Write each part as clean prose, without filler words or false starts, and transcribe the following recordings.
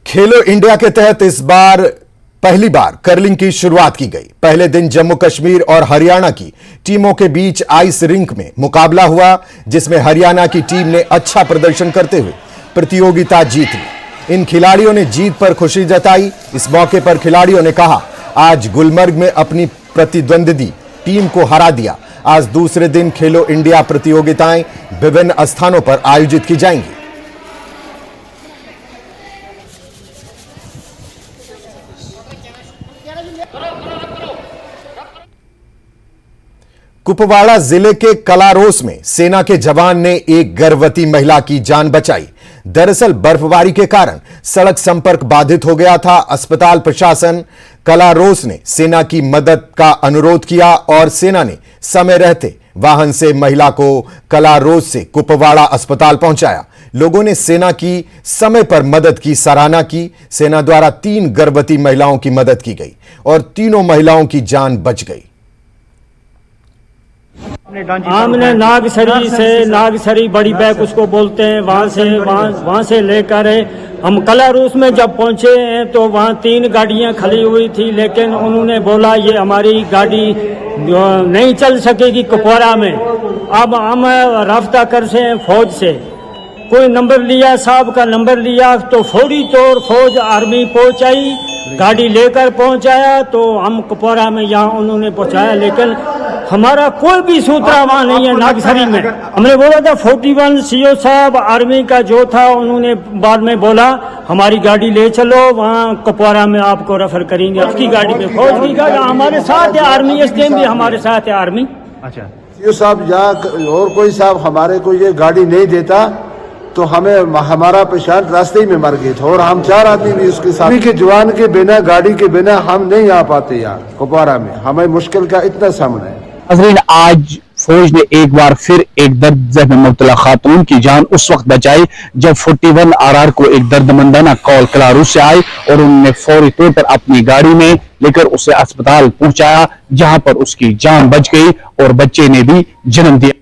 खेलो India के तहत इस बार पहली बार कर्लिंग की शुरुआत की गई। पहले दिन जम्मू कश्मीर और हरियाणा की टीमों के बीच आइस रिंक में मुकाबला हुआ, जिसमें हरियाणा की टीम ने अच्छा प्रदर्शन करते हुए प्रतियोगिता जीत ली। इन खिलाड़ियों ने जीत पर खुशी जताई। इस मौके पर खिलाड़ियों ने कहा, आज गुलमर्ग में अपनी प्रतिद्वंदी टीम को हरा दिया। आज दूसरे दिन खेलो इंडिया प्रतियोगिताएं विभिन्न स्थानों पर आयोजित की जाएंगी। कुपवाड़ा जिले के कलारोस में सेना के जवान ने एक गर्भवती महिला की जान बचाई। दरअसल बर्फबारी के कारण सड़क संपर्क बाधित हो गया था। अस्पताल प्रशासन कलारोस ने सेना की मदद का अनुरोध किया और सेना ने समय रहते वाहन से महिला को कलारोस से कुपवाड़ा अस्पताल पहुंचाया। लोगों ने सेना की समय पर मदद की सराहना की। सेना द्वारा 3 गर्भवती महिलाओं की मदद की गई और तीनों महिलाओं की जान बच गई। हमने नागसरी बड़ी बैग उसको बोलते हैं, वहां से लेकर हम कलारूस में जब पहुंचे हैं तो वहां 3 गाड़ियां खड़ी हुई थी, लेकिन उन्होंने बोला ये हमारी गाड़ी नहीं चल सकेगी कुपवाड़ा में। अब हम राब्ता कर से फौज से कोई नंबर लिया, साहब का नंबर लिया तो फौरी तौर फौज आर्मी पहुंचाई, गाड़ी लेकर पहुंचाया तो हम कुपवाड़ा में यहाँ उन्होंने पहुंचाया। लेकिन हमारा कोई भी सूत्रा वहाँ नहीं है नागसरी में। हमने बोला था 41 सीओ साहब आर्मी का जो था, उन्होंने बाद में बोला हमारी गाड़ी ले चलो, वहाँ कुपवाड़ा में आपको रेफर करेंगे। उसकी गाड़ी में फौज की गाड़ी हमारे साथ है, आर्मी एसडीएम भी हमारे साथ है आर्मी। अच्छा सीओ साहब या और कोई साहब हमारे को ये गाड़ी नहीं देता तो हमारा पेशेंट रास्ते ही में मर गए थे और हम 4 आदमी भी उसके साथ के जवान के बिना, गाड़ी के बिना हम नहीं आ पाते यार कुपवाड़ा में। हमें मुश्किल का इतना सामना है। नाज़रीन, आज फौज ने एक बार फिर एक दर्द में मुब्तला खातून की जान उस वक्त बचाई जब 41 RR को एक दर्दमंदाना कॉल कलारूस से आई और उन्होंने फौरी तौर पर अपनी गाड़ी में लेकर उसे अस्पताल पहुंचाया, जहां पर उसकी जान बच गई और बच्चे ने भी जन्म दिया।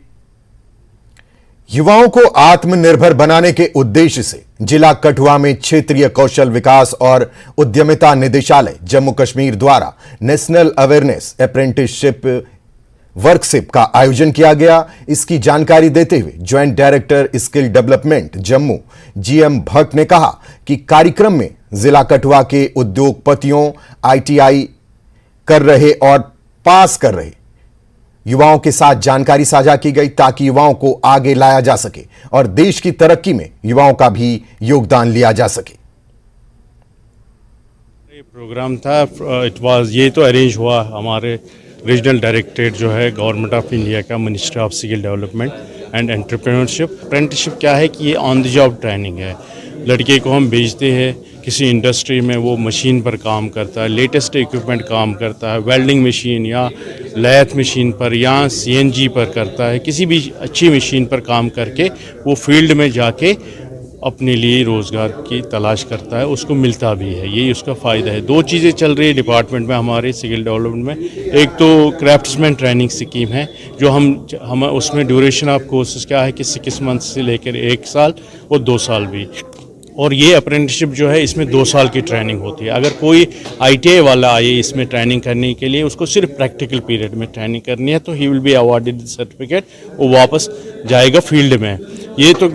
युवाओं को आत्मनिर्भर बनाने के उद्देश्य से जिला कठुआ में क्षेत्रीय कौशल विकास और उद्यमिता निदेशालय जम्मू कश्मीर द्वारा नेशनल अवेयरनेस अप्रेंटिसशिप वर्कशिप का आयोजन किया गया। इसकी जानकारी देते हुए joint director skill development Jammu GM Bhatt ने कहा कि कार्यक्रम में जिला कठुआ के उद्योगपतियों, ITI कर रहे और पास कर रहे युवाओं के साथ जानकारी साझा की गई ताकि युवाओं को आगे लाया जा सके और देश की तरक्की में युवाओं का भी योगदान लिया जा सके। ये प्रोग्राम था, ये तो अरेंज हुआ हमारे रीजनल डायरेक्टरेट जो है गवर्नमेंट ऑफ इंडिया का, ministry of skill development and entrepreneurship. Apprenticeship क्या है कि ये ऑन द जॉब ट्रेनिंग है। लड़के को हम भेजते हैं किसी इंडस्ट्री में, वो मशीन पर काम करता है, लेटेस्ट इक्विपमेंट काम करता है, वेल्डिंग मशीन या लैथ मशीन पर या CNG पर करता है, किसी भी अच्छी मशीन पर काम करके वो फील्ड में जाके अपने लिए रोज़गार की तलाश करता है, उसको मिलता भी है। यही उसका फ़ायदा है। 2 चीज़ें चल रही है डिपार्टमेंट में हमारे स्किल डेवलपमेंट में। एक तो क्राफ्ट्समैन ट्रेनिंग स्कीम है जो हम उसमें ड्यूरेशन ऑफ कोर्सेज क्या है कि 6 मंथ से लेकर 1 साल और 2 साल भी। और ये अप्रेंटिसशिप जो है इसमें 2 साल की ट्रेनिंग होती है। अगर कोई ITI वाला आए इसमें ट्रेनिंग करने के लिए, उसको सिर्फ प्रैक्टिकल पीरियड में ट्रेनिंग करनी है तो he will be awarded certificate, वो वापस जाएगा फील्ड में। ये तो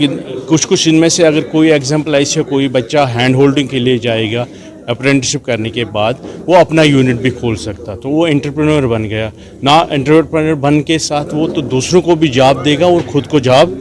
कुछ इनमें से अगर कोई एग्जाम्पल ऐसे कोई बच्चा हैंड होल्डिंग के लिए जाएगा अप्रेंटिसशिप करने के बाद, वो अपना यूनिट भी खोल सकता, तो वो एंटरप्रेन्योर बन गया ना। एंटरप्रेन्योर बन के साथ वो तो दूसरों को भी जॉब देगा और खुद को जॉब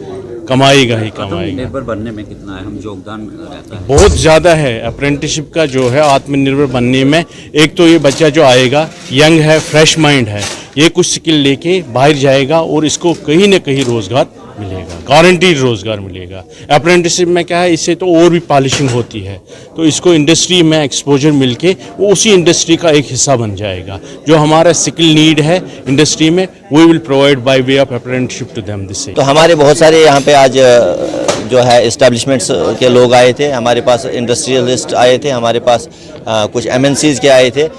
कमाएगा ही कमाएगा। आत्मनिर्भर बनने में कितना है हम योगदान रहता है? बहुत ज़्यादा है अप्रेंटिसशिप का जो है आत्मनिर्भर बनने में। एक तो ये बच्चा जो आएगा यंग है, फ्रेश माइंड है, ये कुछ स्किल लेके बाहर जाएगा और इसको कहीं ना कहीं रोज़गार मिलेगा, गारंटीड रोज़गार मिलेगा। अप्रेंटिसशिप में क्या है, इससे तो और भी पॉलिशिंग होती है, तो इसको इंडस्ट्री में एक्सपोजर मिलके वो उसी इंडस्ट्री का एक हिस्सा बन जाएगा। जो हमारा स्किल नीड है इंडस्ट्री में, we will provide by way of apprenticeship to them this. तो हमारे बहुत सारे यहाँ पे आज जो है एस्टेब्लिशमेंट्स के लोग आए थे, हमारे पास इंडस्ट्रियलिस्ट आए थे, हमारे पास कुछ MNCs के आए थे।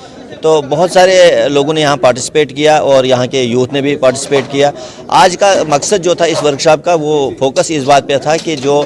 तो बहुत सारे लोगों ने यहाँ पार्टिसिपेट किया और यहाँ के यूथ ने भी पार्टिसिपेट किया। आज का मकसद जो था इस वर्कशॉप का, वो फोकस इस बात पे था कि जो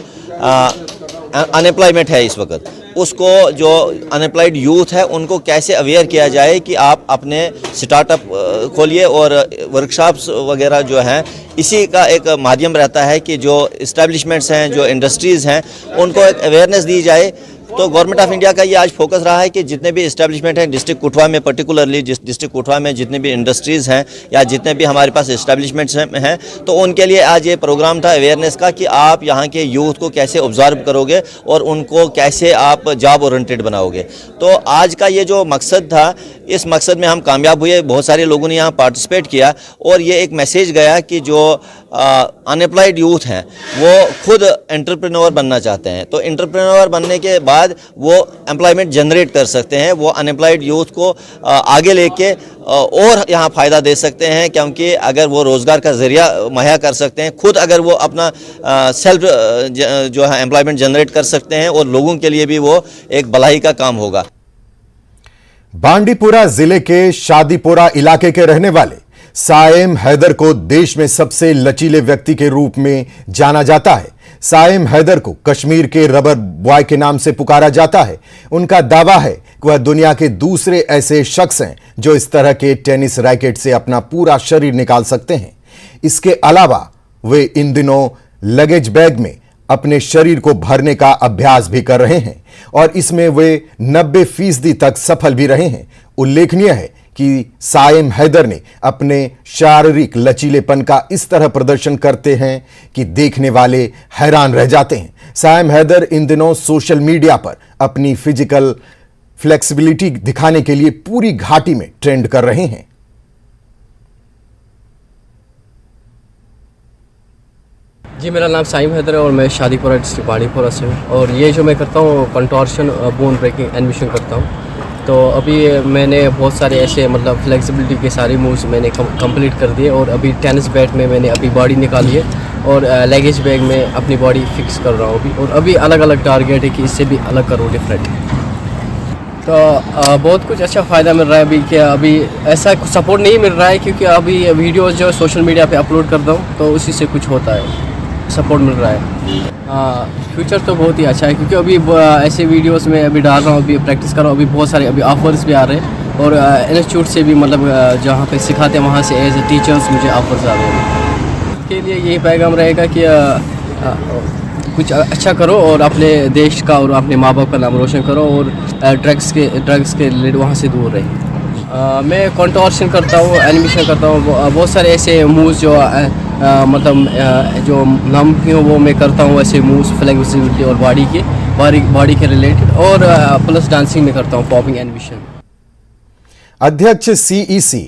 अनएम्प्लॉयमेंट है इस वक्त, उसको जो अनएम्प्लॉयड यूथ है उनको कैसे अवेयर किया जाए कि आप अपने स्टार्टअप खोलिए, और वर्कशॉप्स वगैरह जो हैं इसी का एक माध्यम रहता है कि जो इस्टेब्लिशमेंट्स हैं, जो इंडस्ट्रीज़ हैं, उनको एक अवेयरनेस दी जाए। तो गवर्नमेंट ऑफ इंडिया का ये आज फोकस रहा है कि जितने भी इस्टेब्लिशमेंट हैं डिस्ट्रिक्ट कठुआ में, पर्टिकुलरली डिस्ट्रिक्ट कठुआ में जितने भी इंडस्ट्रीज़ हैं या जितने भी हमारे पास इस्टेब्लिशमेंट्स हैं, तो उनके लिए आज ये प्रोग्राम था अवेयरनेस का कि आप यहाँ के यूथ को कैसे ऑब्जर्व करोगे और उनको कैसे आप जॉब ओरिएंटेड बनाओगे। तो आज का ये जो मकसद था, इस मकसद में हम कामयाब हुए। बहुत सारे लोगों ने यहाँ पार्टिसिपेट किया और ये एक मैसेज गया कि जो अनएम्प्लॉयड यूथ हैं वो खुद एंटरप्रेन्योर बनना चाहते हैं, तो एंटरप्रेन्योर बनने के बाद वो एम्प्लॉयमेंट जनरेट कर सकते हैं, वो अनएम्प्लॉयड यूथ को आगे लेके और यहाँ फ़ायदा दे सकते हैं, क्योंकि अगर वो रोज़गार का ज़रिया मुहैया कर सकते हैं, खुद अगर वो अपना सेल्फ जो है एम्प्लॉयमेंट जनरेट कर सकते हैं, और लोगों के लिए भी वो एक भलाई का काम होगा। बांडीपुरा जिले के शादीपुरा इलाके के रहने वाले साइम हैदर को देश में सबसे लचीले व्यक्ति के रूप में जाना जाता है। साइम हैदर को कश्मीर के रबर बॉय के नाम से पुकारा जाता है। उनका दावा है कि वह दुनिया के दूसरे ऐसे शख्स हैं जो इस तरह के टेनिस रैकेट से अपना पूरा शरीर निकाल सकते हैं। इसके अलावा वे इन दिनों लगेज बैग में अपने शरीर को भरने का अभ्यास भी कर रहे हैं और इसमें वे 90% तक सफल भी रहे हैं। उल्लेखनीय है कि साइम हैदर ने अपने शारीरिक लचीलेपन का इस तरह प्रदर्शन करते हैं कि देखने वाले हैरान रह जाते हैं। साइम हैदर इन दिनों सोशल मीडिया पर अपनी फिजिकल फ्लेक्सिबिलिटी दिखाने के लिए पूरी घाटी में ट्रेंड कर रहे हैं। जी, मेरा नाम साइम हैदर है और मैं शादीपुरा डिस्ट्रिक्ट बांडीपुरा से हूँ। और ये जो मैं करता हूँ कंटॉर्शन बोन ब्रेकिंग एनिमेशन करता हूँ। तो अभी मैंने बहुत सारे ऐसे मतलब फ्लेक्सिबिलिटी के सारे मूव्स मैंने कंप्लीट कर दिए, और अभी टेनिस बैट में मैंने अभी बॉडी निकाली है और लगेज बैग में अपनी बॉडी फिक्स कर रहा हूँ अभी। और अभी अलग अलग टारगेट है कि इससे भी अलग करूँ, डिफरेंट। तो बहुत कुछ अच्छा फ़ायदा मिल रहा है अभी। क्या अभी ऐसा सपोर्ट नहीं मिल रहा है, क्योंकि अभी वीडियोस जो सोशल मीडिया पे अपलोड करता हूँ तो उसी से कुछ होता है, सपोर्ट मिल रहा है। फ्यूचर तो बहुत ही अच्छा है, क्योंकि अभी ऐसे वीडियोस में अभी डाल रहा हूँ, अभी प्रैक्टिस कर रहा हूँ। अभी बहुत सारे अभी ऑफर्स भी आ रहे हैं, और इंस्टीट्यूट से भी मतलब जहाँ पे सिखाते हैं वहाँ से एज ए टीचर्स मुझे ऑफर्स आ रहे हैं। इसके लिए यही पैगाम रहेगा कि कुछ अच्छा करो और अपने देश का और अपने माँ बाप का नाम रोशन करो, और ड्रग्स के रिलेटेड वहाँ से दूर रहे। मैं कंटॉर्शन करता हूँ, एनिमेशन करता हूँ, बहुत सारे ऐसे मूव्स जो मतलब जो नाम की हो वो मैं करता हूँ। ऐसे मूव्स फ्लेक्सिबिलिटी और बॉडी के रिलेटेड, और प्लस डांसिंग में करता हूँ, पॉपिंग एनिमेशन। अध्यक्ष सीईसी